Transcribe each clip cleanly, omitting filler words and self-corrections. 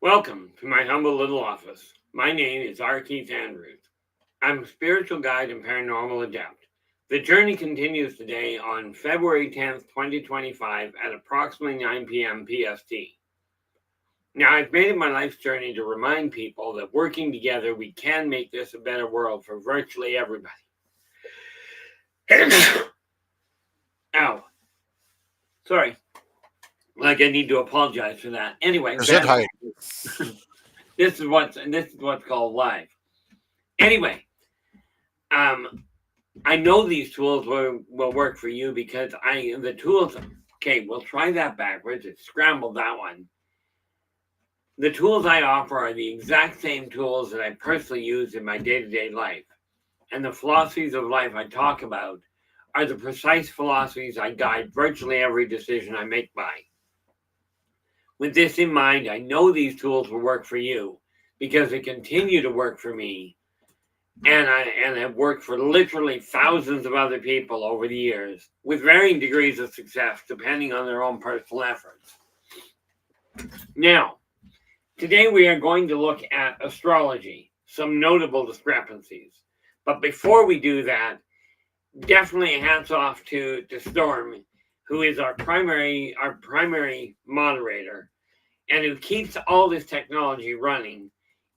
Welcome to my humble little office. My name is R. Keith Andrews. I'm a spiritual guide and paranormal adept. The journey continues today on February 10th, 2025 at approximately 9 p.m. PST. Now, I've made it my life's journey to remind people that working together, we can make this a better world for virtually everybody. Ow. Sorry. Like I need to apologize for that. Anyway, this is what's called live. Anyway, I know these tools will work for you because the tools. Okay, we'll try that backwards. It scrambled that one. The tools I offer are the exact same tools that I personally use in my day-to-day life, and the philosophies of life I talk about are the precise philosophies I guide virtually every decision I make by. With this in mind, I know these tools will work for you because they continue to work for me, and have worked for literally thousands of other people over the years with varying degrees of success depending on their own personal efforts. Now, today we are going to look at astrology, some notable discrepancies. But before we do that, definitely hats off to Storm, who is our primary moderator and who keeps all this technology running,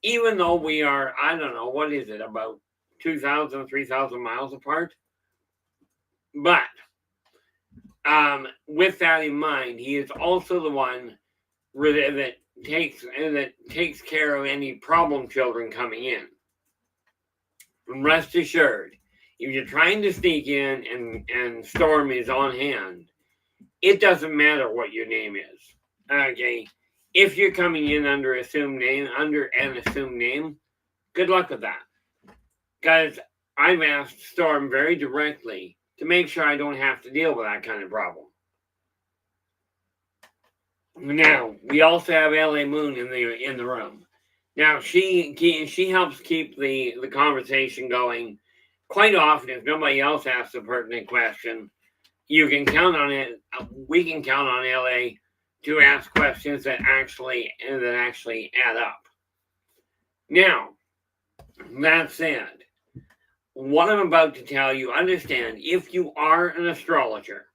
even though we are, I don't know, what is it, about 2,000, 3,000 miles apart? But with that in mind, he is also the one that takes care of any problem children coming in. And rest assured, if you're trying to sneak in and Storm is on hand, it doesn't matter what your name is. Okay. If you're coming in under an assumed name, good luck with that. Because I've asked Storm very directly to make sure I don't have to deal with that kind of problem. Now, we also have LA Moon in the room. Now, she helps keep the conversation going. Quite often, if nobody else asks a pertinent question, you can count on it. We can count on LA to ask questions that actually add up. Now, that said, what I'm about to tell you, understand, if you are an astrologer,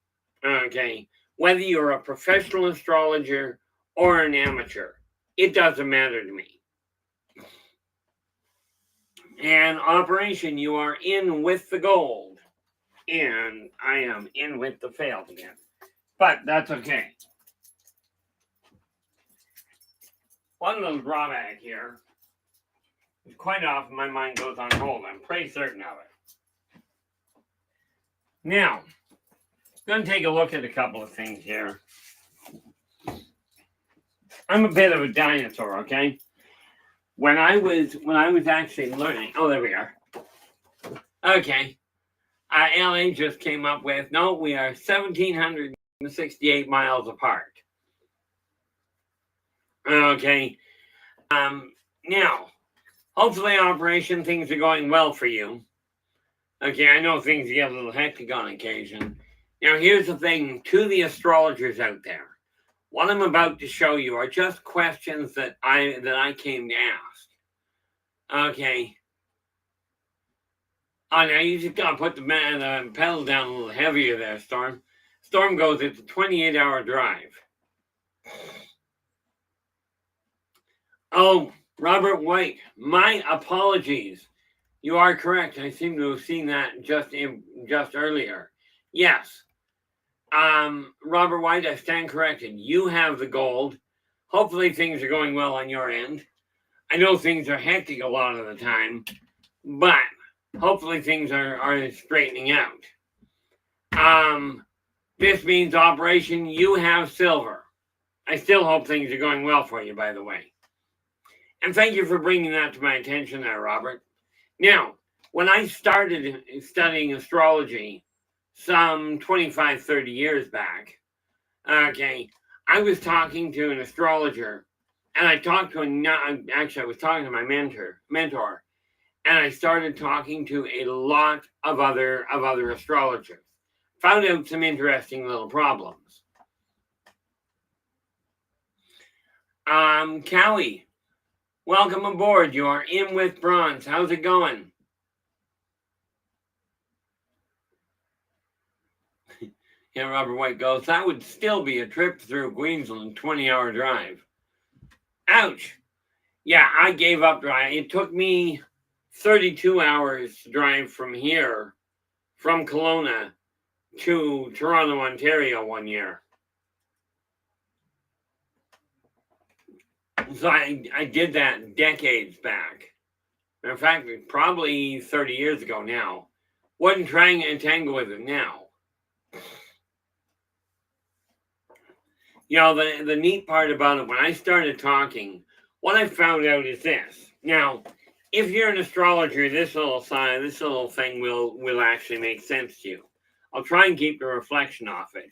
okay, whether you're a professional astrologer or an amateur, it doesn't matter to me. And Operation, you are in with the gold. And I am in with the failed again. But that's okay. One little drawback here is quite often my mind goes on hold. I'm pretty certain of it. Now, I'm going to take a look at a couple of things here. I'm a bit of a dinosaur, okay? When I was actually learning, oh, there we are. Okay. LA just came up with, no, we are 1,768 miles apart. Okay. Now, hopefully, Operation, things are going well for you. Okay, I know things get a little hectic on occasion. Now, here's the thing to the astrologers out there. What I'm about to show you are just questions that I came to ask. Okay. Oh, now you just gotta put the pedal down a little heavier there, Storm. Storm goes, it's a 28-hour drive. Oh, Robert White, my apologies. You are correct. I seem to have seen that just earlier. Yes. Robert White, I stand corrected. You have the gold. Hopefully things are going well on your end. I know things are hectic a lot of the time, but hopefully things are straightening out. This means Operation, you have silver. I still hope things are going well for you, by the way. And thank you for bringing that to my attention there, Robert. Now, when I started studying astrology some 25, 30 years back, okay, I was talking to an astrologer, and I talked to I was talking to my mentor, and I started talking to a lot of other astrologers. Found out some interesting little problems. Callie, welcome aboard. You are in with Bronze. How's it going? Yeah, Robert White goes, that would still be a trip through Queensland, 20-hour drive. Ouch. Yeah, I gave up driving. It took me 32 hours to drive from here, from Kelowna, to Toronto, Ontario one year. So I did that decades back. Matter of fact, probably 30 years ago now. Wasn't trying to tangle with it now. You know, the neat part about it, when I started talking, what I found out is this. Now, if you're an astrologer, this little sign, this little thing will actually make sense to you. I'll try and keep the reflection off it.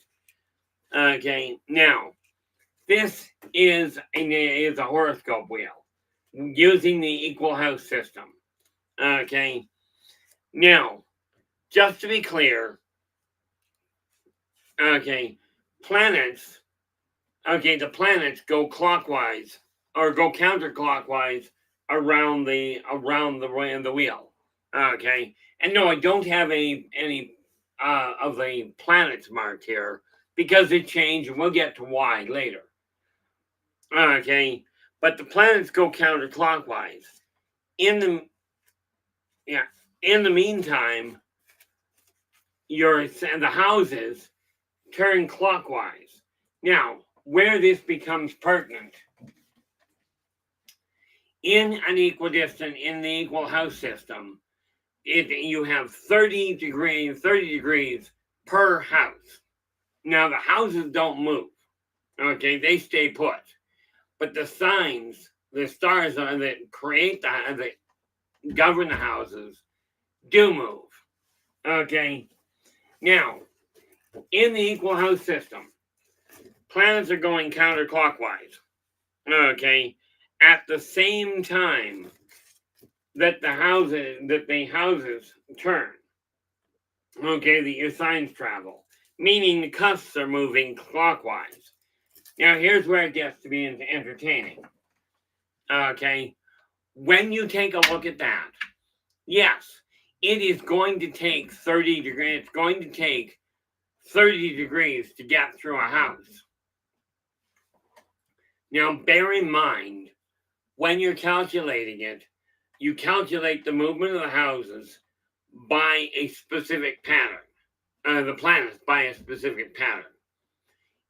Okay, now, this is a horoscope wheel using the equal house system. Okay, now, just to be clear, okay, planets, okay, the planets go clockwise or go counterclockwise around the wheel. Okay, and no, I don't have any of the planets marked here because they change, and we'll get to why later. Okay, but the planets go counterclockwise. In the meantime, the houses turn clockwise. Now, where this becomes pertinent, in an equidistant, in the equal house system, you have 30 degrees per house. Now, the houses don't move. Okay, they stay put. But the signs, the stars that create that govern the houses, do move. Okay, now, in the equal house system, planets are going counterclockwise. Okay, at the same time that the houses turn. Okay, your signs travel, meaning the cusps are moving clockwise. Now, here's where it gets to be entertaining. Okay, when you take a look at that, yes, it is going to take 30 degrees. It's going to take 30 degrees to get through a house. Now, bear in mind, when you're calculating it, you calculate the movement of the houses by a specific pattern, the planets by a specific pattern.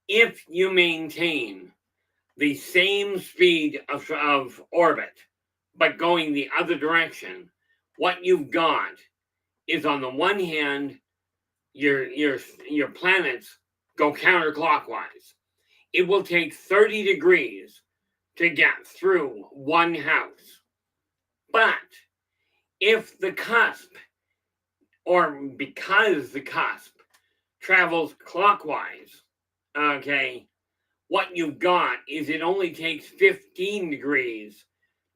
If you maintain the same speed of orbit, but going the other direction, what you've got is, on the one hand, your planets go counterclockwise. It will take 30 degrees to get through one house. But if the cusp, or because the cusp travels clockwise, okay, what you've got is it only takes 15 degrees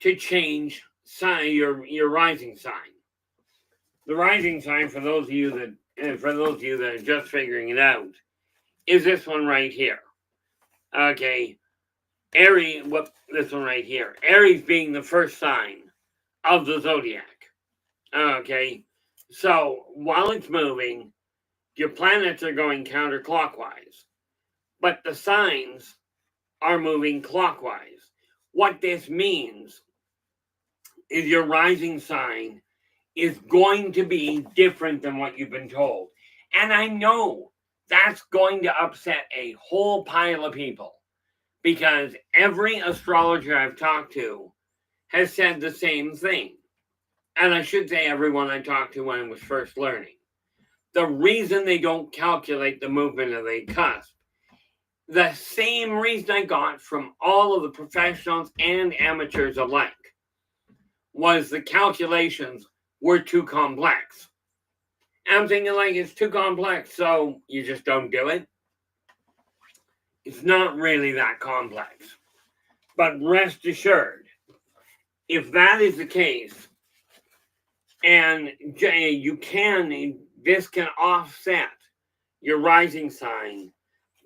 to change your rising sign. The rising sign, for those of you that are just figuring it out, is this one right here. Okay, Aries, this one right here. Aries being the first sign of the zodiac. Okay, so while it's moving, your planets are going counterclockwise, but the signs are moving clockwise. What this means is your rising sign is going to be different than what you've been told. And I know that's going to upset a whole pile of people, because every astrologer I've talked to has said the same thing. And I should say everyone I talked to when I was first learning. The reason they don't calculate the movement of the cusp, the same reason I got from all of the professionals and amateurs alike, was the calculations were too complex. And I'm thinking, like, it's too complex, so you just don't do it. It's not really that complex. But rest assured, if that is the case, and this can offset your rising sign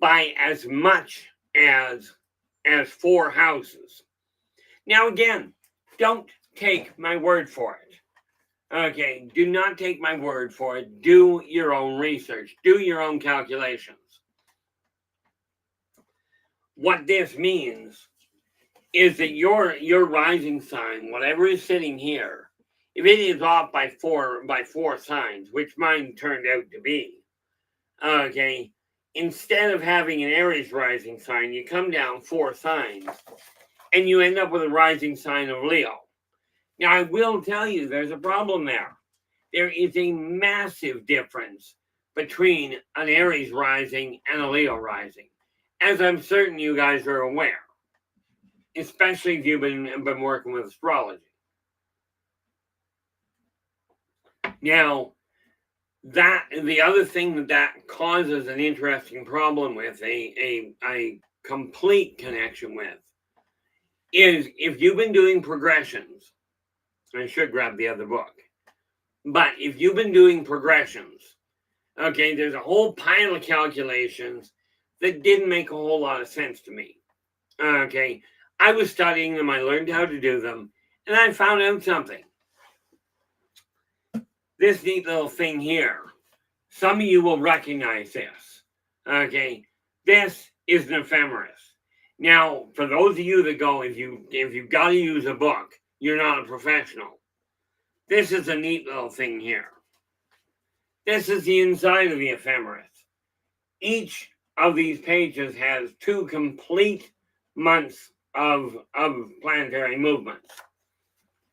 by as much as as 4 houses. Now again, don't take my word for it. Okay, do not take my word for it. Do your own research. Do your own calculations. What this means is that your rising sign, whatever is sitting here, if it is off by four signs, which mine turned out to be, okay, instead of having an Aries rising sign, you come down 4 signs, and you end up with a rising sign of Leo. Now, I will tell you, there's a problem there. There is a massive difference between an Aries rising and a Leo rising, as I'm certain you guys are aware, especially if you've been working with astrology. Now, the other thing that causes an interesting problem with a complete connection with is if you've been doing progressions. I should grab the other book. But if you've been doing progressions, okay, there's a whole pile of calculations that didn't make a whole lot of sense to me. Okay, I was studying them, I learned how to do them, and I found out something. This neat little thing here, some of you will recognize this. Okay, this is an ephemeris. Now, for those of you that go, if you've got to use a book, you're not a professional. This is a neat little thing here. This is the inside of the ephemeris. Each of these pages has 2 complete months of planetary movements.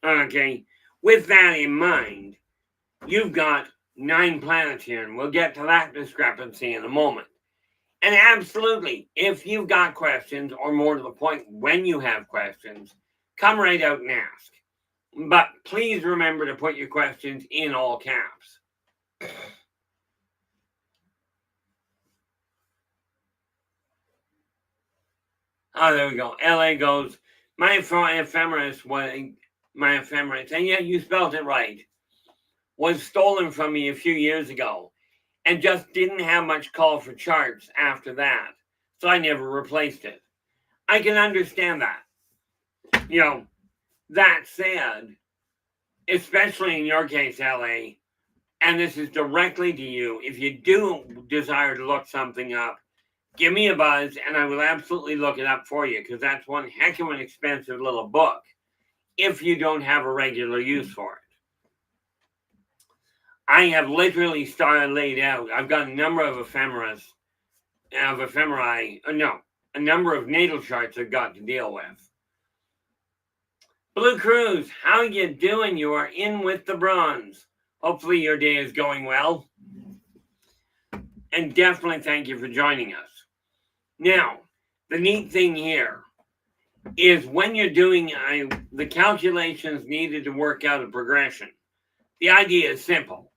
Okay, with that in mind, you've got 9 planets here, and we'll get to that discrepancy in a moment. And absolutely, if you've got questions, or more to the point, when you have questions, come right out and ask. But please remember to put your questions in all caps. Oh, there we go. LA goes, my ephemeris, and yeah, you spelled it right, was stolen from me a few years ago and just didn't have much call for charts after that. So I never replaced it. I can understand that. That said, especially in your case, LA, and this is directly to you, if you do desire to look something up, give me a buzz and I will absolutely look it up for you, because that's one heck of an expensive little book if you don't have a regular use for it. I have literally laid out, I've got a number of a number of natal charts I've got to deal with. Blue Cruz, how you doing? You are in with the bronze. Hopefully your day is going well. And definitely thank you for joining us. Now, the neat thing here is when you're doing the calculations needed to work out a progression, the idea is simple.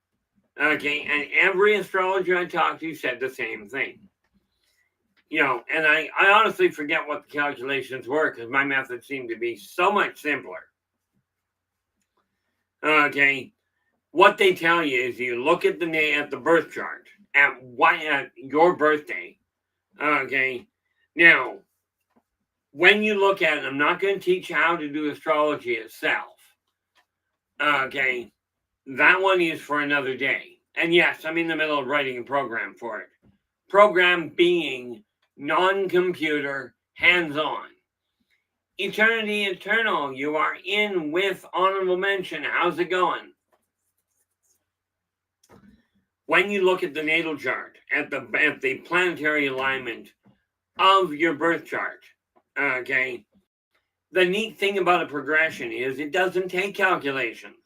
Okay, and every astrologer I talked to said the same thing. And I honestly forget what the calculations were, because my method seemed to be so much simpler. Okay, what they tell you is you look at the birth chart at your birthday. Okay, now when you look at it, I'm not going to teach you how to do astrology itself. Okay, that one is for another day. And yes, I'm in the middle of writing a program for it. Program being non-computer, hands-on. Eternity Eternal, you are in with honorable mention. How's it going? When you look at the natal chart, at the planetary alignment of your birth chart, okay, the neat thing about a progression is it doesn't take calculations.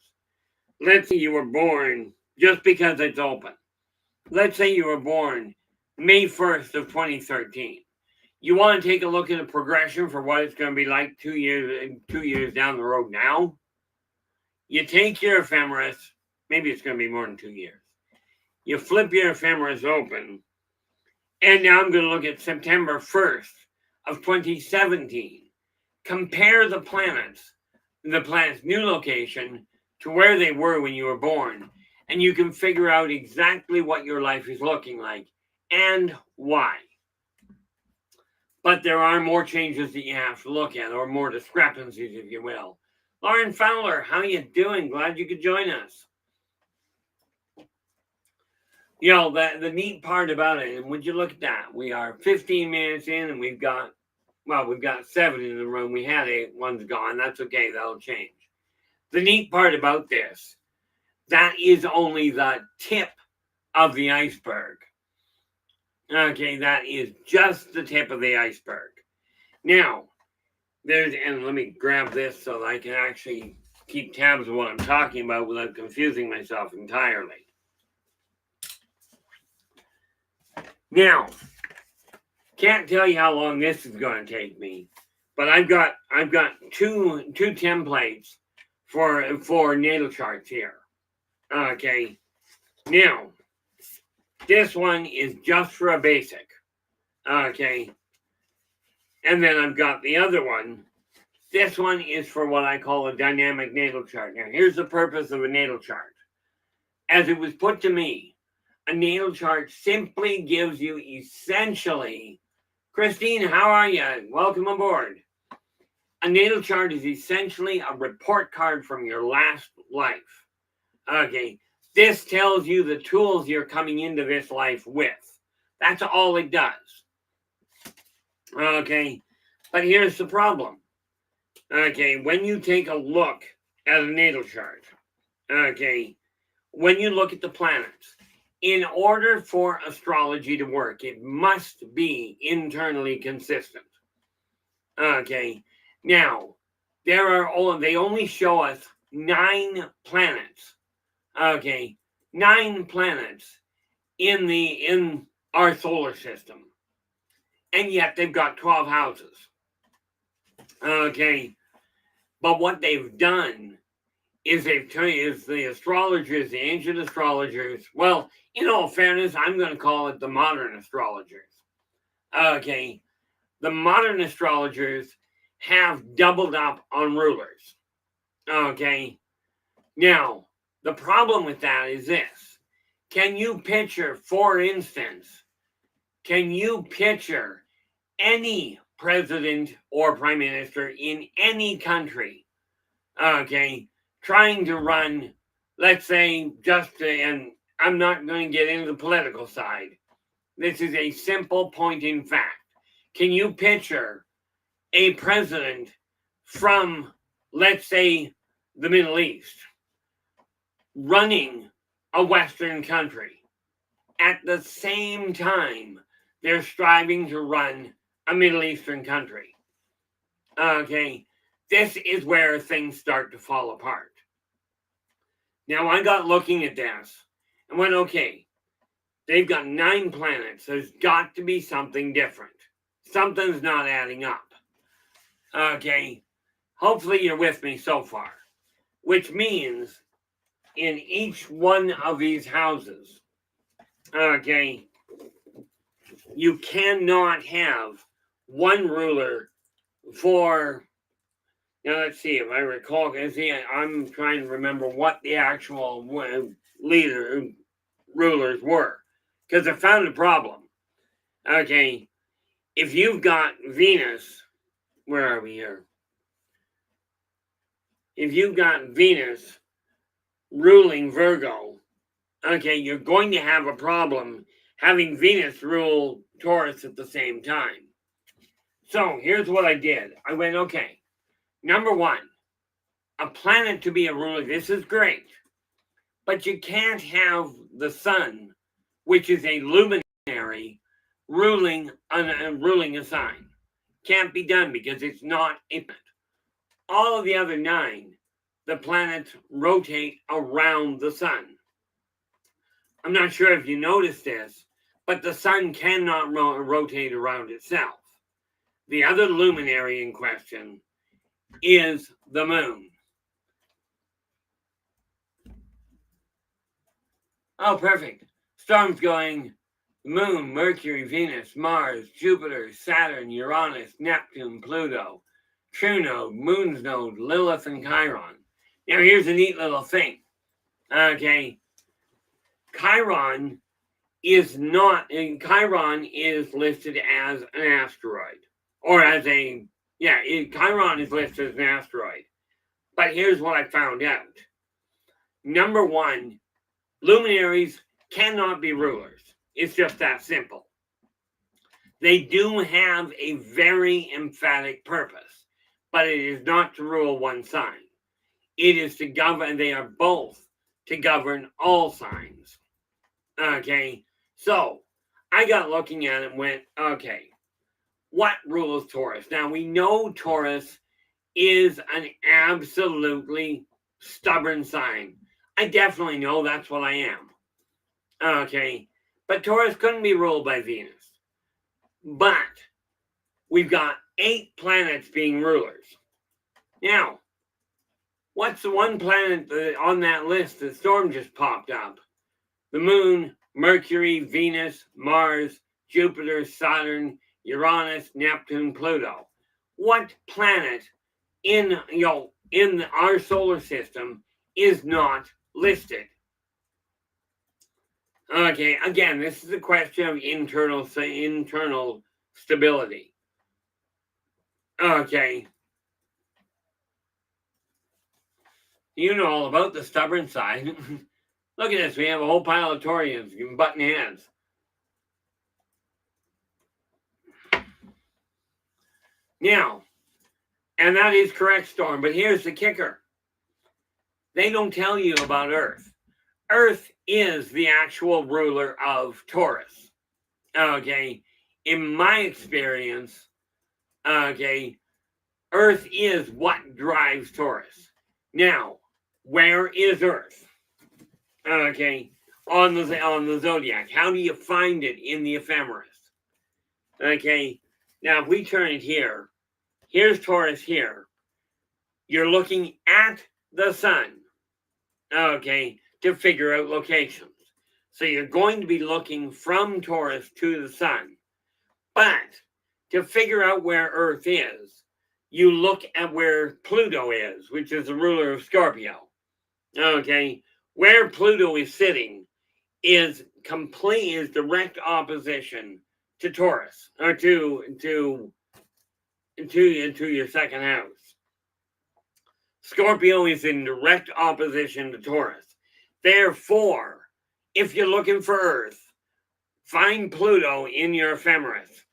Let's say you were born, just because it's open. Let's say you were born May 1st of 2013. You want to take a look at a progression for what it's going to be like 2 years down the road now? You take your ephemeris, maybe it's going to be more than 2 years. You flip your ephemeris open, and now I'm going to look at September 1st of 2017. Compare the planet's new location to where they were when you were born, and you can figure out exactly what your life is looking like and why. But there are more changes that you have to look at, or more discrepancies, if you will. Lauren Fowler, how you doing? Glad you could join us. You know, the neat part about it, and would you look at that? We are 15 minutes in, and we've got 7 in the room. We had 8, one's gone. That's okay, that'll change. The neat part about this, that is only the tip of the iceberg. Okay, that is just the tip of the iceberg. Now, and let me grab this so that I can actually keep tabs of what I'm talking about without confusing myself entirely. Now, can't tell you how long this is going to take me, but I've got two templates for natal charts here. Okay, now this one is just for a basic. Okay, and then I've got the other one. This one is for what I call a dynamic natal chart. Now, here's the purpose of a natal chart. As it was put to me, a natal chart simply gives you essentially, Christine, how are you? Welcome aboard. A natal chart is essentially a report card from your last life. Okay, this tells you the tools you're coming into this life with. That's all it does. Okay, but here's the problem. Okay, when you take a look at a natal chart, okay, when you look at the planets, in order for astrology to work, it must be internally consistent. Okay, now they only show us 9 planets. Okay, 9 planets in our solar system, and yet they've got 12 houses. Okay, but what they've done is the astrologers, the ancient astrologers, well, in all fairness, I'm going to call it the modern astrologers. Okay, the modern astrologers have doubled up on rulers. Okay, now, the problem with that is this. Can you picture, for instance, any president or prime minister in any country, okay, trying to run, let's say, and I'm not going to get into the political side. This is a simple point in fact. Can you picture a president from, let's say, the Middle East running a Western country at the same time they're striving to run a Middle Eastern country? Okay, this is where things start to fall apart. Now, I got looking at this and went, okay, they've got 9 planets. There's got to be something different. Something's not adding up. Okay, hopefully you're with me so far, which means in each one of these houses, okay, you cannot have one ruler for, now let's see if I recall, I'm trying to remember what the actual rulers were, because I found a problem. Okay, if you've got Venus, where are we here? If you've got Venus ruling Virgo, okay, you're going to have a problem having Venus rule Taurus at the same time. So here's what I did. I went, okay, number 1, a planet to be a ruler, this is great, but you can't have the sun, which is a luminary, ruling a sign. Can't be done because it's not a planet. All of the other 9, the planets rotate around the sun. I'm not sure if you noticed this, but the sun cannot rotate around itself. The other luminary in question is the moon. Oh, perfect. Storm's going Moon, Mercury, Venus, Mars, Jupiter, Saturn, Uranus, Neptune, Pluto, True Node, Moon's Node, Lilith, and Chiron. Now, here's a neat little thing. Okay. Chiron is listed as an asteroid. or as Chiron is listed as an asteroid. But here's what I found out. Number one, luminaries cannot be rulers. It's just that simple. They do have a very emphatic purpose, but it is not to rule one sign. It is to govern, they are both to govern all signs. Okay, so I got looking at it and went, okay, what rules Taurus? Now we know Taurus is an absolutely stubborn sign. I definitely know that's what I am. Okay, but Taurus couldn't be ruled by Venus. But we've got 8 planets being rulers. Now, what's the one planet on that list that Storm just popped up? The Moon, Mercury, Venus, Mars, Jupiter, Saturn, Uranus, Neptune, Pluto. What planet in our solar system is not listed? Okay, again, this is a question of internal stability. Okay. You know all about the stubborn side. Look at this. We have a whole pile of Taurians butting heads. Now, and that is correct, Storm, but here's the kicker. They don't tell you about Earth. Earth is the actual ruler of Taurus. Okay, in my experience, okay, Earth is what drives Taurus. Now, where is Earth? Okay, on the zodiac. How do you find it in the ephemeris? Okay, now if we turn it here, here's Taurus here. You're looking at the sun. Okay, to figure out locations. So you're going to be looking from Taurus to the sun. But to figure out where Earth is, you look at where Pluto is, which is the ruler of Scorpio. Okay, where Pluto is sitting is direct opposition to Taurus, or to your second house. Scorpio is in direct opposition to Taurus. Therefore, if you're looking for Earth, find Pluto in your ephemeris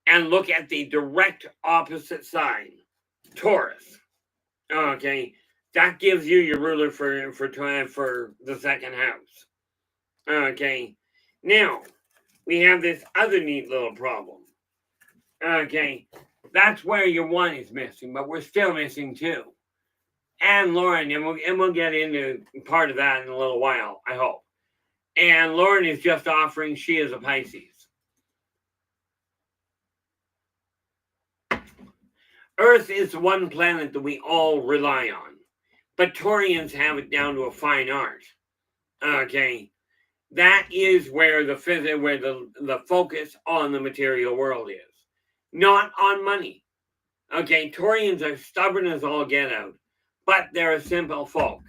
and look at the direct opposite sign, Taurus. Okay, that gives you your ruler for the second house. Okay, now we have this other neat little problem. Okay, that's where your 1 is missing, but we're still missing 2. And Lauren, and we'll get into part of that in a little while, I hope. And Lauren is just offering she is a Pisces. Earth is the one planet that we all rely on, but Taurians have it down to a fine art. Okay, that is where the focus on the material world is, not on money. Okay, Taurians are stubborn as all get out, but they're a simple folk.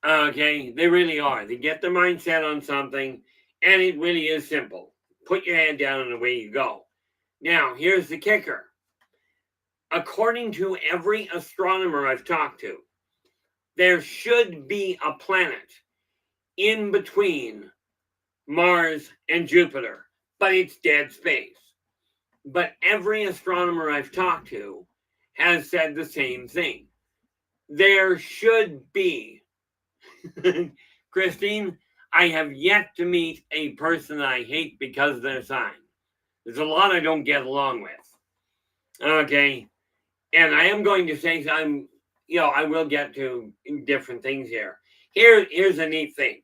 Okay, they really are. They get their mindset on something, and it really is simple. Put your head down and away you go. Now, here's the kicker. According to every astronomer I've talked to, there should be a planet in between Mars and Jupiter, but it's dead space. But every astronomer I've talked to has said the same thing. There should be. Christine, I have yet to meet a person I hate because of their sign. There's a lot I don't get along with. Okay. And I am going to say I will get to different things here. Here's a neat thing.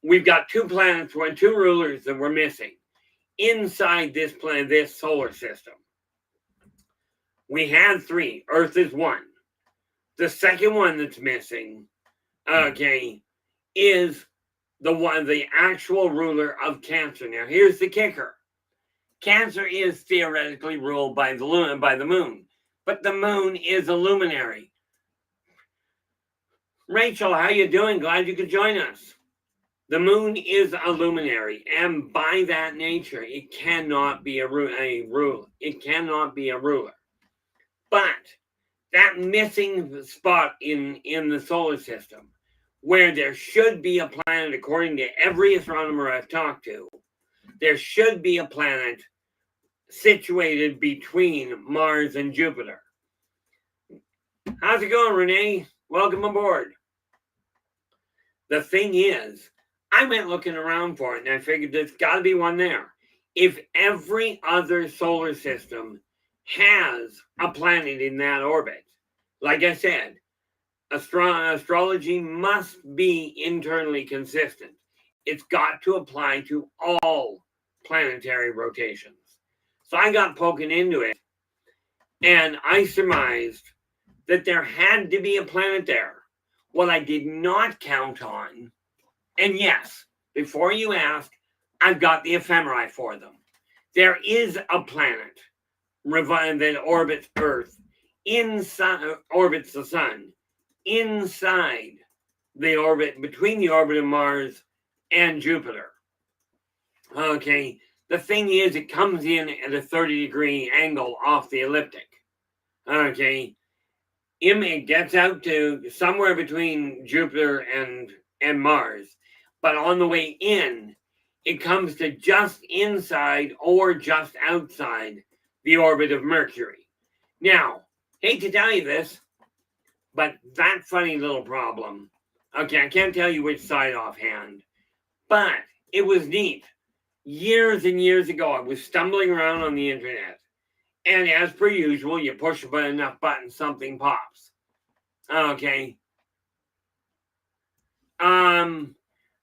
We've got 2 planets, 2 rulers that we're missing inside this planet, this solar system. We had 3. Earth is 1. The second one that's missing, okay, is the actual ruler of Cancer. Now, here's the kicker. Cancer is theoretically ruled by the moon, but the moon is a luminary. Rachel, how you doing? Glad you could join us. The moon is a luminary, and by that nature, it cannot be a ruler. It cannot be a ruler. But that missing spot in the solar system, where there should be a planet, according to every astronomer I've talked to, there should be a planet situated between Mars and Jupiter. How's it going, Renee? Welcome aboard. The thing is, I went looking around for it, and I figured there's got to be one there. If every other solar system has a planet in that orbit, like I said, astrology must be internally consistent. It's got to apply to all planetary rotations. So I got poking into it, and I surmised that there had to be a planet there. What I did not count on, and yes, before you ask, I've got the ephemerae for them. There is a planet that orbits Earth, orbits the sun, inside the orbit, between the orbit of Mars and Jupiter. Okay, the thing is, it comes in at a 30-degree angle off the ecliptic. Okay, it gets out to somewhere between Jupiter and Mars, but on the way in, it comes to just inside or just outside the orbit of Mercury. Now, hate to tell you this, but that funny little problem, okay, I can't tell you which side offhand, but it was neat. Years and years ago, I was stumbling around on the internet, and as per usual, you push enough buttons, something pops. Okay.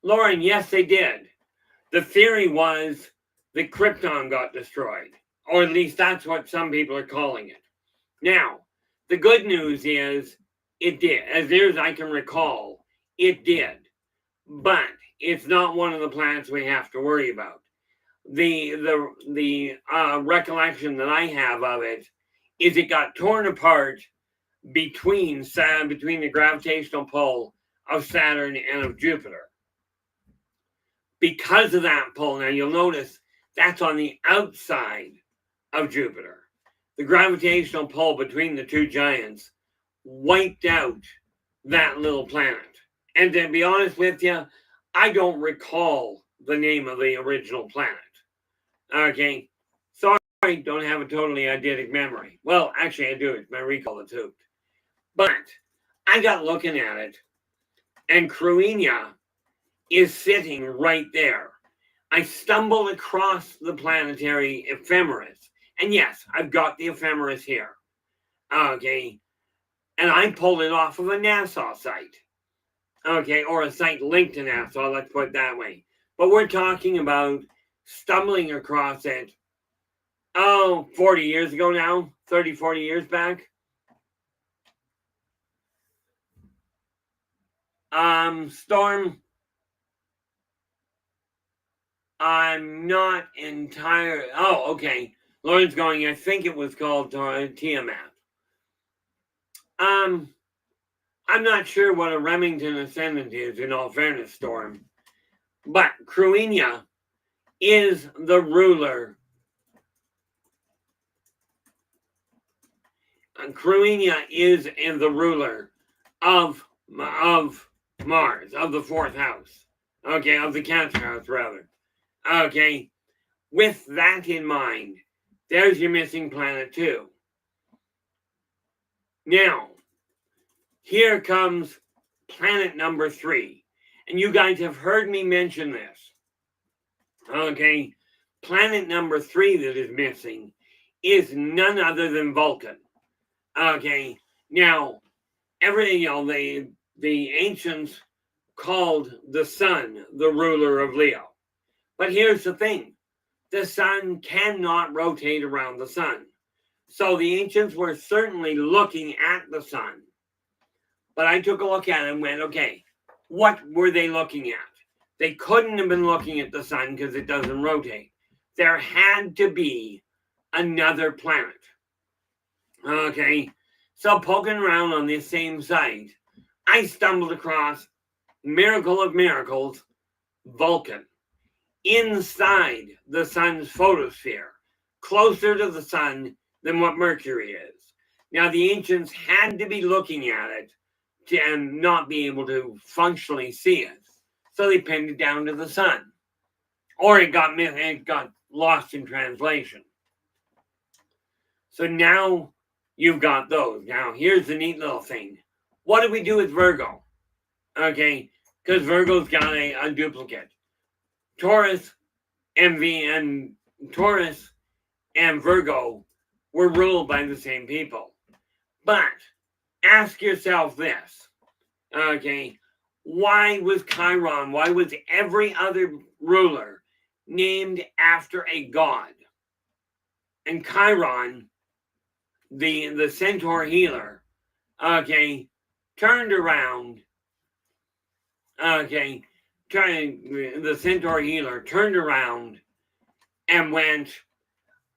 Lauren, yes, they did. The theory was that Krypton got destroyed, or at least that's what some people are calling it. Now, the good news is it did. As near as I can recall, it did. But it's not one of the planets we have to worry about. The recollection that I have of it is it got torn apart between the gravitational pull of Saturn and of Jupiter. Because of that pull, now you'll notice that's on the outside of Jupiter. The gravitational pull between the two giants wiped out that little planet. And to be honest with you, I don't recall the name of the original planet. Okay, sorry, don't have a totally eidetic memory. Well, actually I do, it's my recall that's hooped. But I got looking at it, and Cruenia is sitting right there. I stumbled across the planetary ephemeris, and yes, I've got the ephemeris here. Okay, and I pulled it off of a NASA site. Okay, or a site linked to NASA, let's put it that way. But we're talking about stumbling across it, 40 years ago now, 30, 40 years back. Storm, I'm not entirely, okay. Lauren's going, I think it was called Tiamat. I'm not sure what a Remington ascendant is, in all fairness, Storm. But Cruenia is the ruler. Cruenia is the ruler of Mars, of the fourth house. Okay, of the Cancer house, rather. Okay, with that in mind, there's your missing planet too. Now, here comes planet number 3. And you guys have heard me mention this. Okay, planet number 3 that is missing is none other than Vulcan. Okay, now, the ancients called the sun the ruler of Leo. But here's the thing. The sun cannot rotate around the sun. So the ancients were certainly looking at the sun. But I took a look at it and went, okay, what were they looking at? They couldn't have been looking at the sun because it doesn't rotate. There had to be another planet. Okay, so poking around on this same site, I stumbled across, miracle of miracles, Vulcan, inside the sun's photosphere, closer to the sun than what Mercury is. Now, the ancients had to be looking at it and not be able to functionally see it. So they pinned it down to the sun. Or it got lost in translation. So now you've got those. Now, here's the neat little thing. What do we do with Virgo? Okay, because Virgo's got a duplicate. Taurus and Taurus and Virgo were ruled by the same people. But ask yourself this, okay, why was Chiron, why was every other ruler named after a god? And Chiron, the centaur healer, okay, turned around, okay, the centaur healer turned around and went,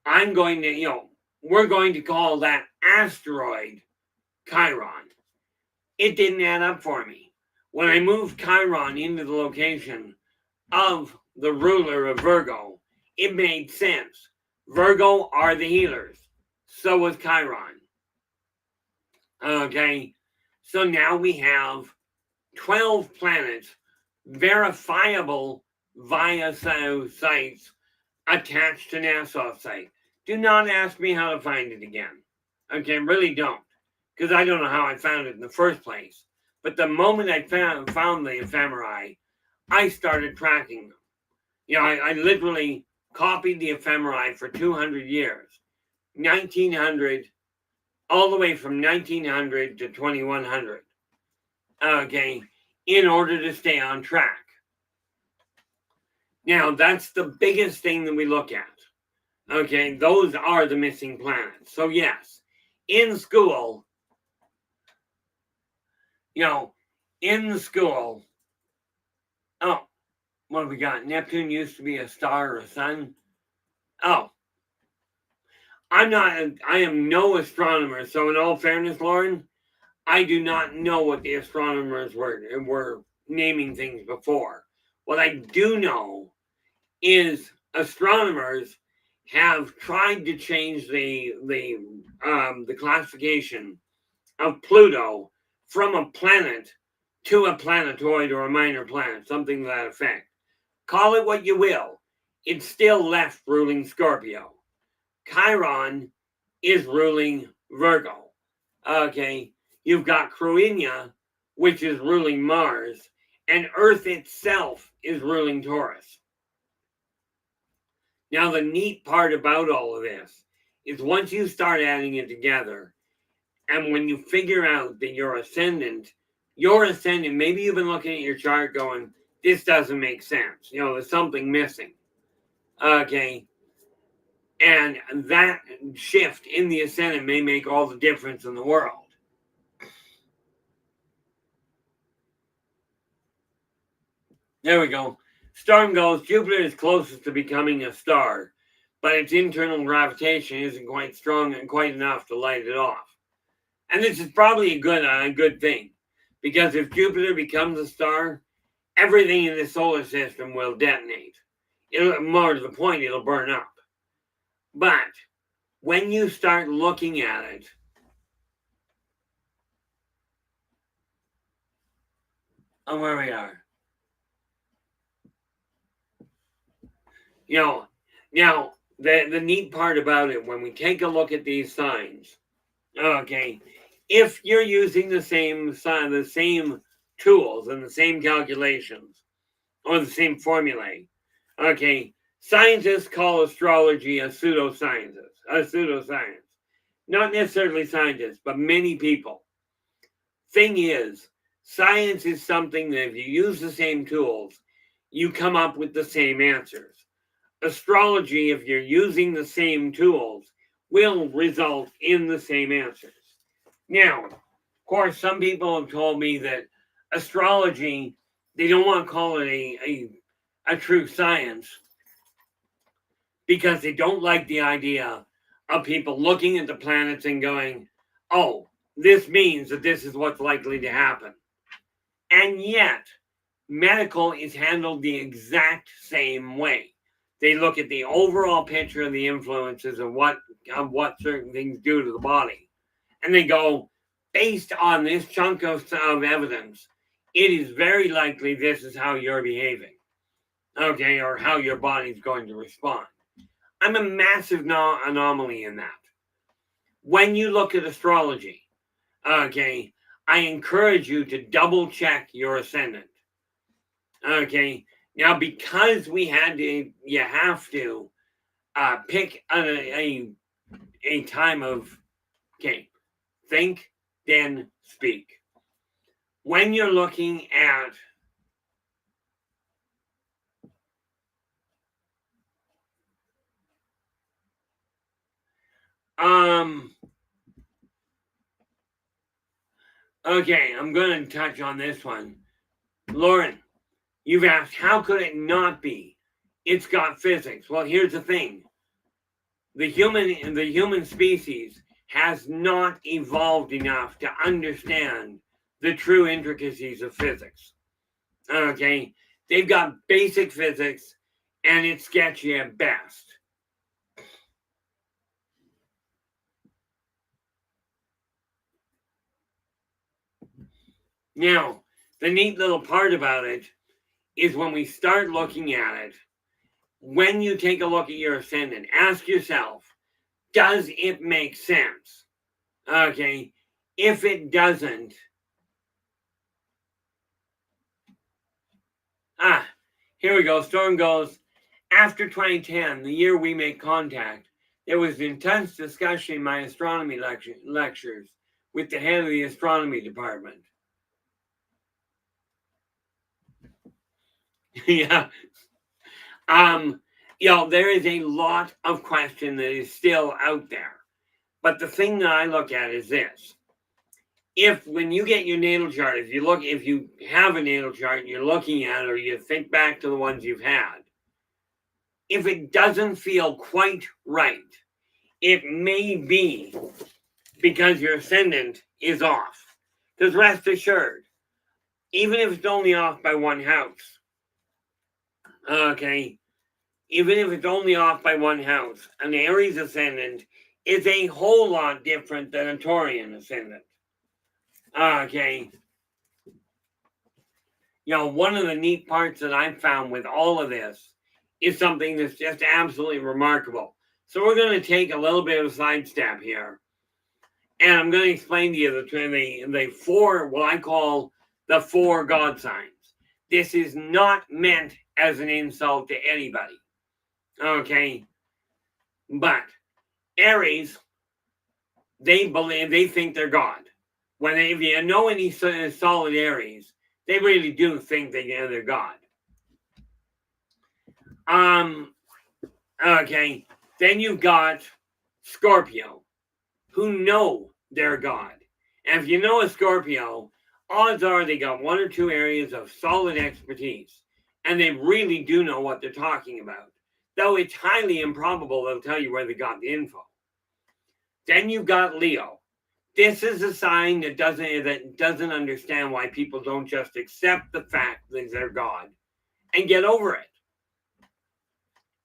I'm going to, we're going to call that asteroid Chiron. It didn't add up for me. When I moved Chiron into the location of the ruler of Virgo, it made sense. Virgo are the healers. So was Chiron. Okay, so now we have 12 planets verifiable via sites attached to NASA's site. Do not ask me how to find it again. Okay, really don't. Because I don't know how I found it in the first place. But the moment I found the ephemerae, I started tracking them. I literally copied the ephemerae for 200 years. 1900, all the way from 1900 to 2100. Okay, in order to stay on track. Now, that's the biggest thing that we look at. Okay, those are the missing planets. So yes, in school, in school, oh, what have we got? Neptune used to be a star or a sun. Oh, I am no astronomer. So in all fairness, Lauren, I do not know what the astronomers were naming things before. What I do know is astronomers have tried to change the classification of Pluto from a planet to a planetoid or a minor planet, something to that effect. Call it what you will. It's still left ruling Scorpio. Chiron is ruling Virgo. Okay, you've got Cruinia, which is ruling Mars, and Earth itself is ruling Taurus. Now, the neat part about all of this is once you start adding it together, and when you figure out that your ascendant, maybe you've been looking at your chart going, this doesn't make sense. There's something missing. Okay. And that shift in the ascendant may make all the difference in the world. There we go. Storm goes, Jupiter is closest to becoming a star, but its internal gravitation isn't quite strong and quite enough to light it off. And this is probably a good thing, because if Jupiter becomes a star, everything in the solar system will detonate. More to the point, it'll burn up. But when you start looking at it, where we are. Now, the neat part about it, when we take a look at these signs, okay, if you're using the same tools and the same calculations or the same formulae, okay, scientists call astrology a pseudoscience. Not necessarily scientists, but many people. Thing is, science is something that if you use the same tools, you come up with the same answers. Astrology, if you're using the same tools, will result in the same answers. Now, of course, some people have told me that astrology, they don't want to call it a true science because they don't like the idea of people looking at the planets and going, oh, this means that this is what's likely to happen. And yet, medical is handled the exact same way. They look at the overall picture of the influences of what certain things do to the body, and they go, based on this chunk of evidence, it is very likely this is how you're behaving, okay, or how your body's going to respond. I'm a massive anomaly in that. When you look at astrology, okay, I encourage you to double check your ascendant. Okay, now because you have to pick a time of, okay, think, then speak. When you're looking at okay, I'm going to touch on this one. Lauren, you've asked, how could it not be? It's got physics. Well, here's the thing. The human species has not evolved enough to understand the true intricacies of physics. Okay? They've got basic physics, and it's sketchy at best. Now, the neat little part about it is when we start looking at it, when you take a look at your ascendant, ask yourself, does it make sense? Okay, if it doesn't, here we go. Storm goes, after 2010, the year we made contact, there was an intense discussion in my astronomy lectures with the head of the astronomy department. Yeah. There is a lot of question that is still out there. But the thing that I look at is this. When you get your natal chart, if you have a natal chart, you're looking at it, or you think back to the ones you've had, if it doesn't feel quite right, it may be because your ascendant is off. Because rest assured, even if it's only off by one house, okay, even if it's only off by one house, an Aries ascendant is a whole lot different than a Taurian ascendant. Okay. One of the neat parts that I've found with all of this is something that's just absolutely remarkable. So we're going to take a little bit of a sidestep here. And I'm going to explain to you the four, what I call the four God signs. This is not meant as an insult to anybody. Okay? But Aries, they think they're God. If you know any solid Aries, they really do think they're God. Okay. Then you've got Scorpio, who know they're God. And if you know a Scorpio, odds are they got one or two areas of solid expertise, and they really do know what they're talking about. Though it's highly improbable they'll tell you where they got the info. Then you've got Leo. This is a sign that doesn't understand why people don't just accept the fact that they're God and get over it.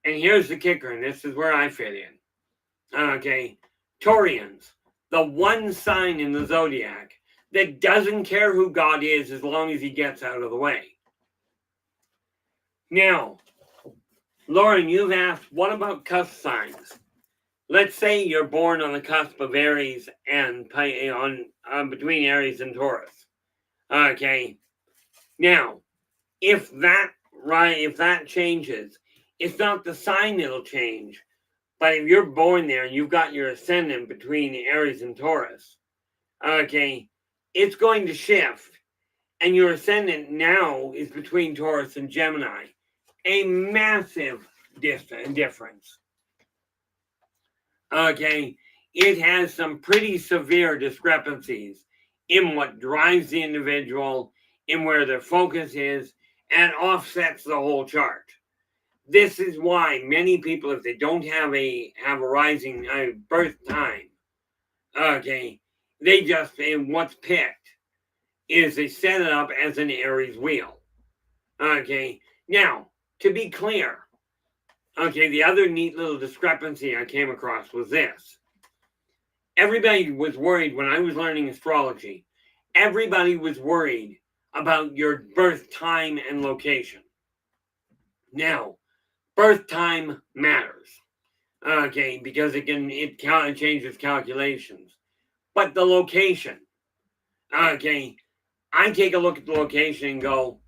And here's the kicker, and this is where I fit in. Okay, Taurians, the one sign in the zodiac that doesn't care who God is as long as he gets out of the way. Now, Lauren, you've asked, what about cusp signs? Let's say you're born on the cusp of Aries and between Aries and Taurus. Okay. Now, if that changes, it's not the sign that'll change. But if you're born there and you've got your ascendant between Aries and Taurus, okay, it's going to shift. And your ascendant now is between Taurus and Gemini. A massive difference. Okay, it has some pretty severe discrepancies in what drives the individual, in where their focus is, and offsets the whole chart. This is why many people, if they don't have a rising birth time, okay, what's picked is they set it up as an Aries wheel. Okay, now, to be clear, okay, the other neat little discrepancy I came across was this. Everybody was worried when I was learning astrology. Everybody was worried about your birth time and location. Now, birth time matters, okay, because it changes calculations. But the location, okay, I take a look at the location and go,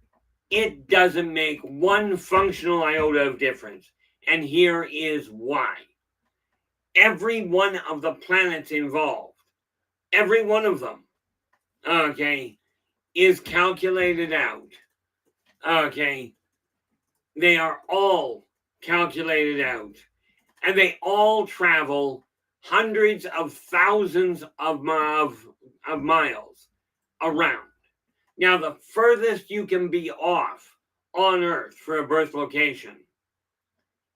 it doesn't make one functional iota of difference. And here is why. Every one of the planets involved, every one of them, okay, is calculated out. Okay, they are all calculated out. And they all travel hundreds of thousands of miles around. Now, the furthest you can be off on Earth for a birth location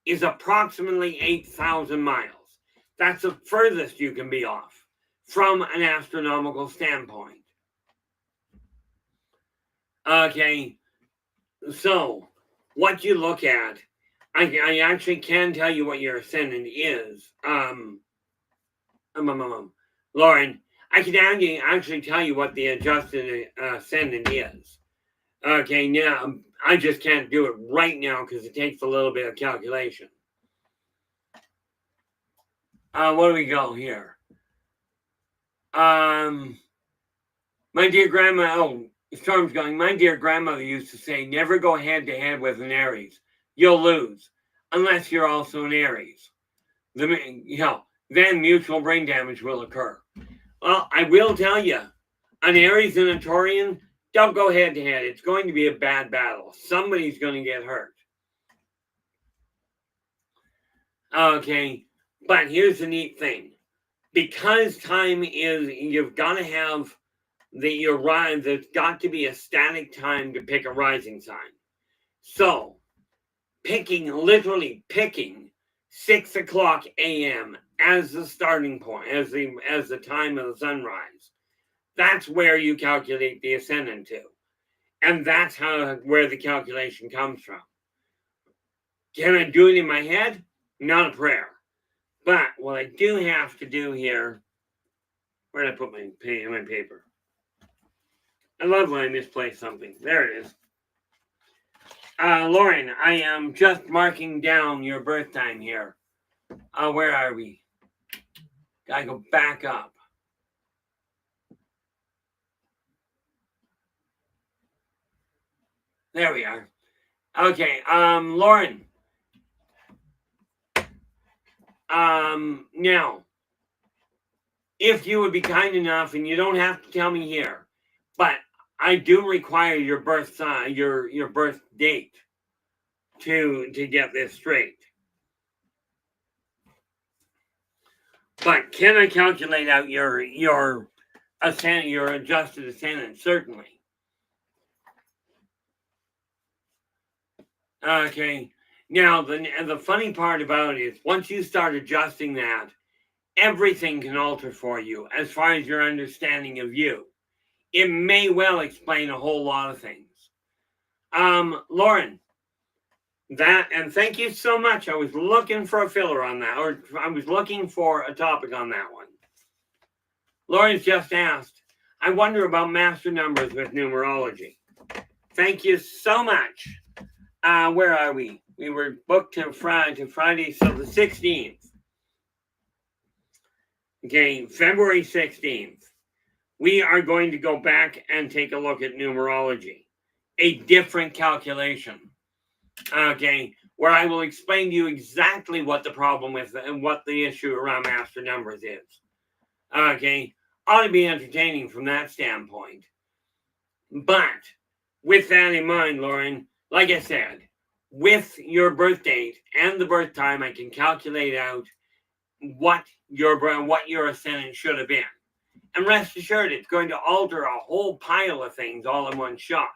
is approximately 8,000 miles. That's the furthest you can be off from an astronomical standpoint. Okay, so what you look at, I actually can tell you what your ascendant is. Lauren, I can actually tell you what the adjusted ascendant is. Okay, now I just can't do it right now because it takes a little bit of calculation. What do we go here? My dear grandma, Storm's going, my dear grandmother used to say, never go head to head with an Aries. You'll lose, unless you're also an Aries. Then mutual brain damage will occur. Well, I will tell you, an Aries and a Taurian, don't go head to head. It's going to be a bad battle. Somebody's going to get hurt. Okay, but here's the neat thing. Because time is, you've got to have there's got to be a static time to pick a rising sign. So, literally picking 6 o'clock a.m. as the starting point, as the time of the sunrise. That's where you calculate the ascendant to. And that's where the calculation comes from. Can I do it in my head? Not a prayer. But what I do have to do here, where did I put my paper? I love when I misplace something. There it is. Lauren, I am just marking down your birth time here. Where are we? Gotta go back up. There we are. Okay, Lauren. Now, if you would be kind enough, and you don't have to tell me here, but I do require your birth your birth date to get this straight. But can I calculate out your adjusted ascendant? Certainly. Okay. Now the funny part about it is once you start adjusting that, everything can alter for you as far as your understanding of you. It may well explain a whole lot of things. Lauren, and thank you so much. I was looking for a filler on that, or I was looking for a topic on that one. Lauren's just asked, I wonder about master numbers with numerology. Thank you so much. Where are we? We were booked to Friday, so the 16th. Okay, February 16th. We are going to go back and take a look at numerology. A different calculation. Okay, where I will explain to you exactly what the problem with and what the issue around master numbers is. Okay, ought to be entertaining from that standpoint. But with that in mind, Lauren, like I said, with your birth date and the birth time, I can calculate out what your ascendant should have been. And rest assured, it's going to alter a whole pile of things all in one shot.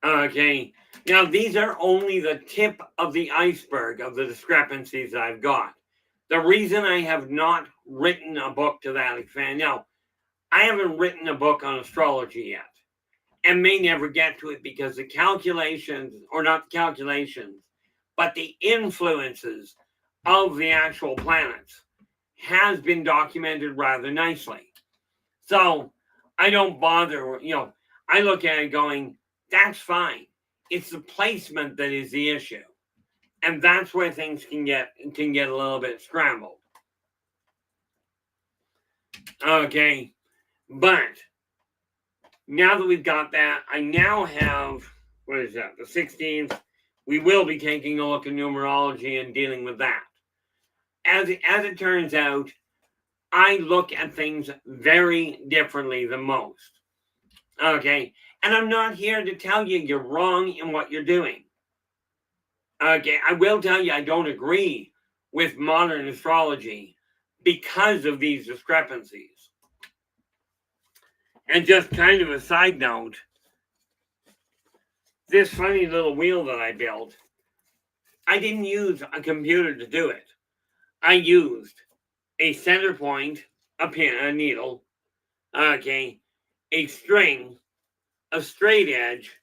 Okay, now these are only the tip of the iceberg of the discrepancies I've got. The reason I have not written a book to that extent, now, I haven't written a book on astrology yet. and may never get to it because the calculations, or not the calculations, but the influences of the actual planets has been documented rather nicely. So I don't bother, I look at it going, that's fine. It's the placement that is the issue. And that's where things can get a little bit scrambled. Okay. But now that we've got that, I now have, what is that, the 16th. We will be taking a look at numerology and dealing with that. As it turns out, I look at things very differently than most. Okay. And I'm not here to tell you you're wrong in what you're doing. Okay. I will tell you I don't agree with modern astrology because of these discrepancies. And just kind of a side note, this funny little wheel that I built, I didn't use a computer to do it. I used a center point, a pin, a needle, okay, a string, a straight edge,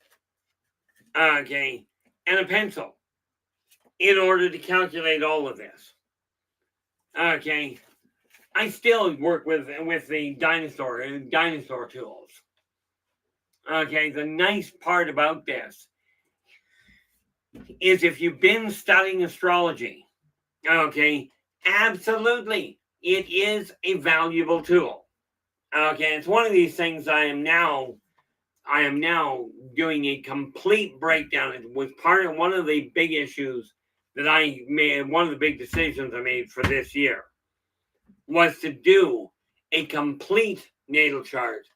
okay, and a pencil in order to calculate all of this. Okay, I still work with the dinosaur tools. Okay, the nice part about this is if you've been studying astrology, okay, absolutely, it is a valuable tool. Okay, it's one of these things I am now doing a complete breakdown. It was part of one of the big issues that I made, one of the big decisions I made for this year was to do a complete natal chart.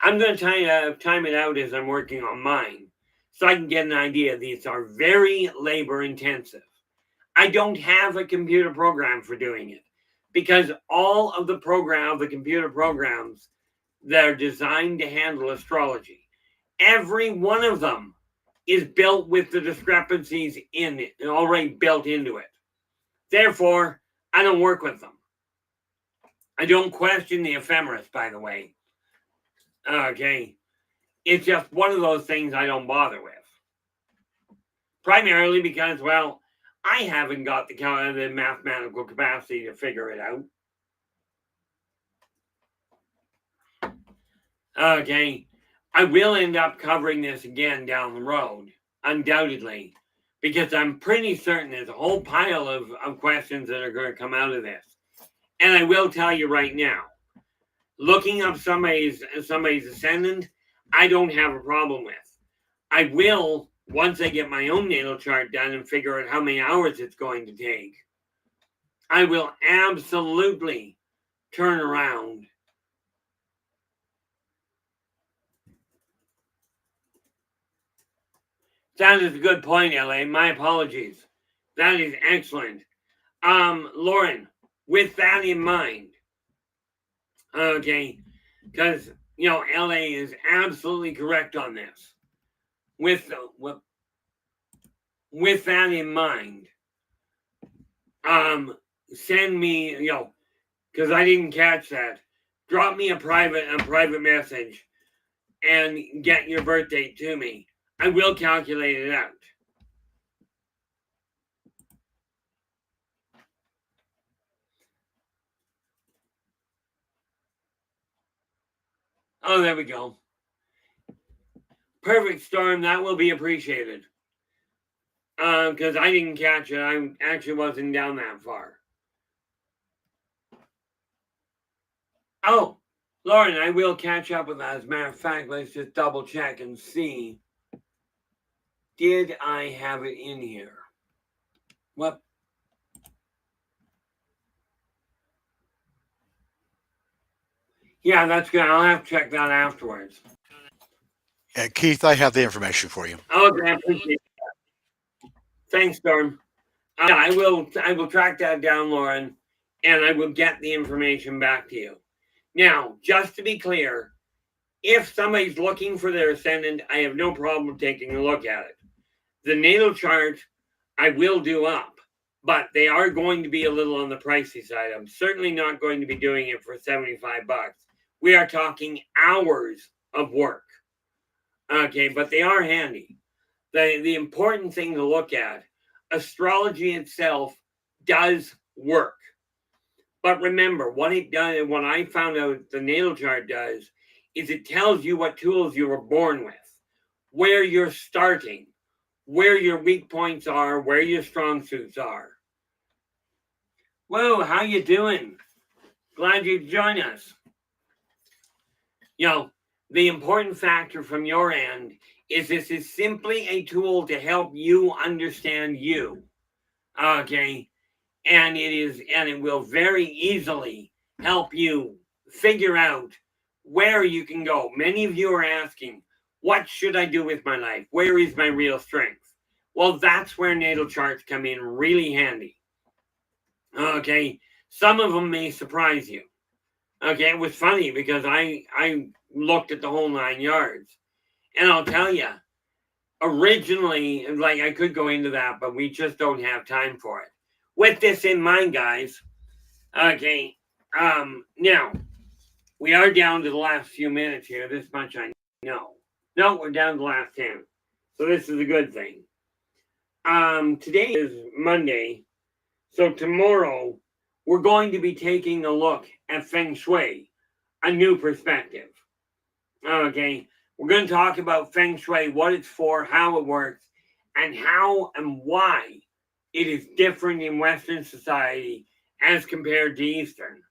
I'm going to time it out as I'm working on mine so I can get an idea. These are very labor intensive. I don't have a computer program for doing it because all of the computer programs that are designed to handle astrology, every one of them is built with the discrepancies in it, already built into it. Therefore, I don't work with them. I don't question the ephemeris, by the way. Okay. It's just one of those things I don't bother with. Primarily because, well, I haven't got the mathematical capacity to figure it out. Okay. I will end up covering this again down the road, undoubtedly, because I'm pretty certain there's a whole pile of questions that are going to come out of this. And I will tell you right now, looking up somebody's ascendant, I don't have a problem with. I will, once I get my own natal chart done and figure out how many hours it's going to take, I will absolutely turn around That is a good point, LA. My apologies. That is excellent. Lauren, with that in mind, okay, because LA is absolutely correct on this. With that in mind, send me, because I didn't catch that. Drop me a private message and get your birth date to me. I will calculate it out. Oh, there we go. Perfect, Storm. That will be appreciated. Because I didn't catch it. I actually wasn't down that far. Oh, Lauren, I will catch up with that. As a matter of fact, let's just double check and see. Did I have it in here? What? Yeah, that's good. I'll have to check that afterwards. And Keith, I have the information for you. Okay, I appreciate that. Thanks, Storm. I will track that down, Lauren, and I will get the information back to you. Now, just to be clear, if somebody's looking for their ascendant, I have no problem taking a look at it. The natal chart, I will do up, but they are going to be a little on the pricey side. I'm certainly not going to be doing it for $75. We are talking hours of work. Okay, but they are handy. The important thing to look at, astrology itself does work. But remember, what it does, what I found out the natal chart does, is it tells you what tools you were born with, where you're starting, where your weak points are, where your strong suits are. Whoa, how you doing? Glad you could join us. You know, the important factor from your end is this is simply a tool to help you understand you. Okay, and it will very easily help you figure out where you can go. Many of you are asking, what should I do with my life? Where is my real strength? Well, that's where natal charts come in really handy. Okay, some of them may surprise you. Okay, it was funny because I looked at the whole 9 yards, and I'll tell you, originally, like I could go into that, but we just don't have time for it. With this in mind, guys, okay, now we are down to the last few minutes here. This much I know. No, we're down to the last 10, so this is a good thing. Today is Monday, so tomorrow we're going to be taking a look at Feng Shui, a new perspective. Okay, we're going to talk about Feng Shui, what it's for, how it works, and how and why it is different in Western society as compared to Eastern.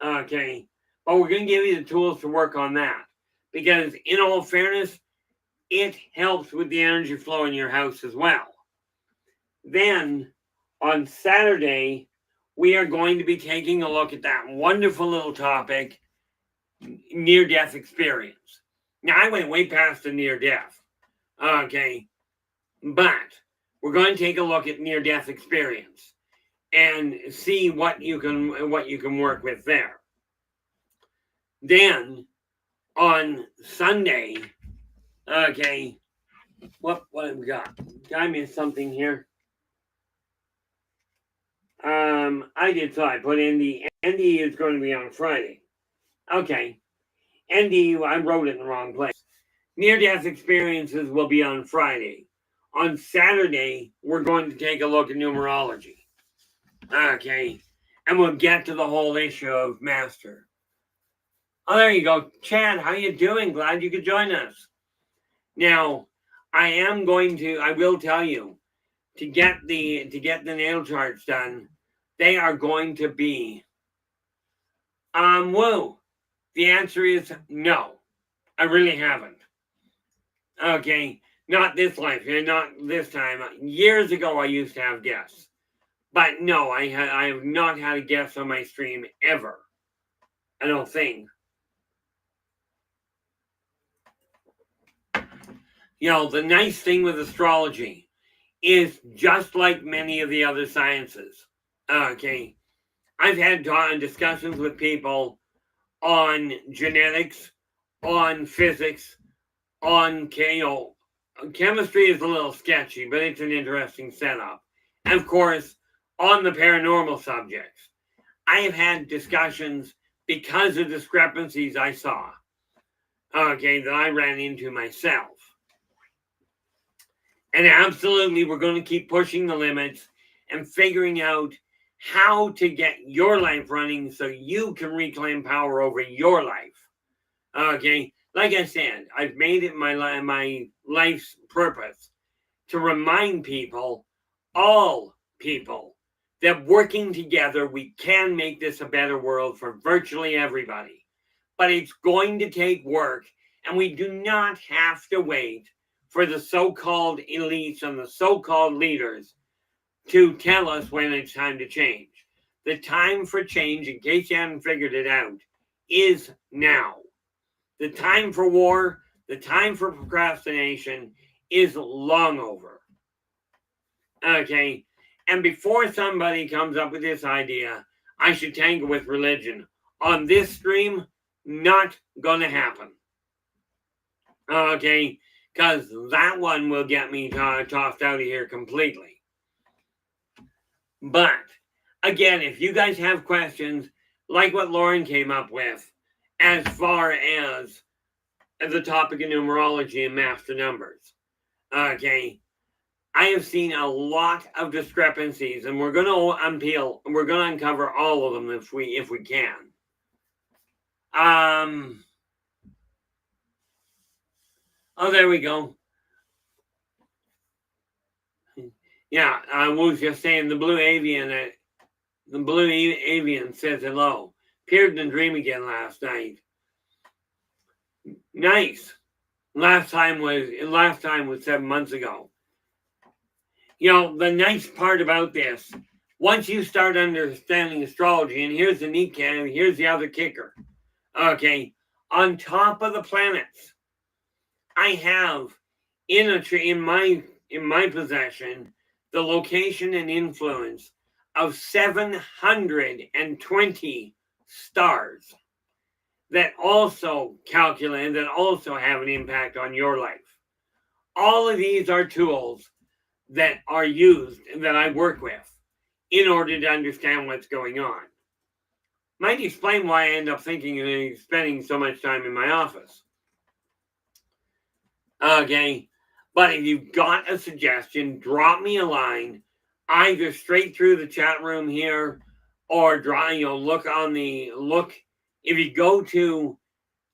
Okay, but we're going to give you the tools to work on that because, in all fairness, it helps with the energy flow in your house as well. Then on Saturday, we are going to be taking a look at that wonderful little topic, near-death experience. Now, I went way past the near-death, okay, but we're going to take a look at near-death experience and see what you can work with there. Then on Sunday, okay, what have we got? Did I miss something here? I did, so I put ND is going to be on Friday. Okay, ND, I wrote it in the wrong place. Near-death experiences will be on Friday. On Saturday, we're going to take a look at numerology. Okay, and we'll get to the whole issue of master. Oh, there you go. Chad, how you doing? Glad you could join us. Now, I will tell you, to get the natal charts done, they are going to be whoa. The answer is no. I really haven't. Okay, not this life, not this time. Years ago, I used to have guests, but no, I have not had a guest on my stream ever. I don't think. You know, the nice thing with astrology is just like many of the other sciences. Okay, I've had discussions with people on genetics, on physics, on chemistry is a little sketchy, but it's an interesting setup. And of course, on the paranormal subjects, I have had discussions because of discrepancies I saw, okay, that I ran into myself. And absolutely, we're going to keep pushing the limits and figuring out how to get your life running so you can reclaim power over your life. Okay, like I said, I've made it my life's purpose to remind people, all people, that working together, we can make this a better world for virtually everybody. But it's going to take work, and we do not have to wait for the so-called elites and the so-called leaders to tell us when it's time to change. The time for change, in case you haven't figured it out, is now. The time for war, the time for procrastination is long over. Okay, and before somebody comes up with this idea, I should tangle with religion. On this stream, not gonna happen. Okay, because that one will get me tossed out of here completely. But, again, if you guys have questions, like what Lauren came up with, as far as the topic of numerology and master numbers. Okay, I have seen a lot of discrepancies, and we're going to uncover all of them if we can. Oh, there we go. Yeah, I was just saying the blue avian says hello. Appeared in a dream again last night. Nice. Last time was 7 months ago. You know, the nice part about this, once you start understanding astrology, and here's the neat can, here's the other kicker. Okay, on top of the planets, I have in my possession the location and influence of 720 stars that also calculate, that also have an impact on your life. All of these are tools that are used, that I work with, in order to understand what's going on. Might explain why I end up thinking and spending so much time in my office. Okay, but if you've got a suggestion, drop me a line, either straight through the chat room here, or look if you go to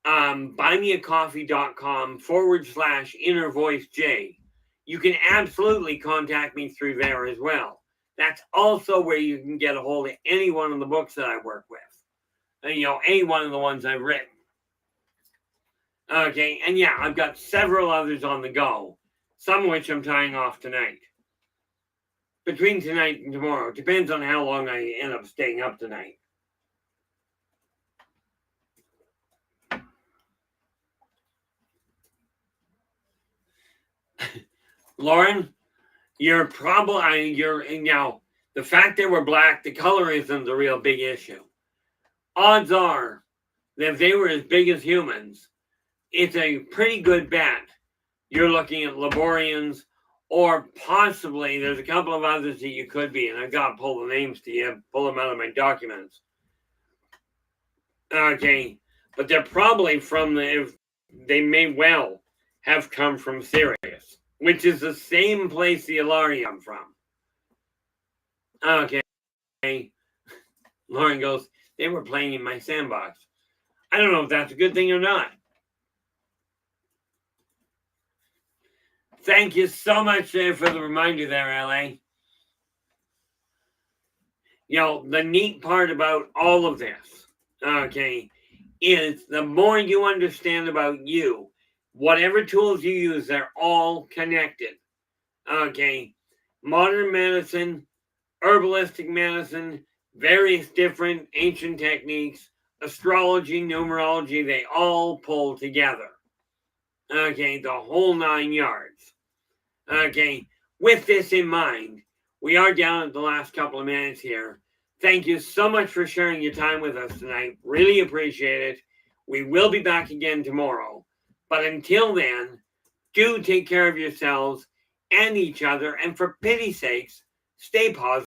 buymeacoffee.com/innervoiceJ, you can absolutely contact me through there as well. That's also where you can get a hold of any one of the books that I work with. Any one of the ones I've written. Okay, and yeah, I've got several others on the go, some of which I'm tying off tonight. Between tonight and tomorrow. Depends on how long I end up staying up tonight. Lauren, the fact that we're black, the color isn't the real big issue. Odds are that if they were as big as humans, it's a pretty good bet you're looking at Laborians, or possibly there's a couple of others that you could be, and I've got to pull the names to you, pull them out of my documents. Okay, but they're probably they may well have come from Sirius, which is the same place the Ilari come from. Okay. Lauren goes, they were playing in my sandbox. I don't know if that's a good thing or not. Thank you so much for the reminder there, LA. The neat part about all of this, okay, is the more you understand about you, whatever tools you use, they're all connected. Okay, modern medicine, herbalistic medicine, various different ancient techniques, astrology, numerology, they all pull together. Okay, the whole 9 yards. Okay, with this in mind, we are down at the last couple of minutes here. Thank you so much for sharing your time with us tonight. Really appreciate it. We will be back again tomorrow. But until then, do take care of yourselves and each other. And for pity's sakes, stay positive.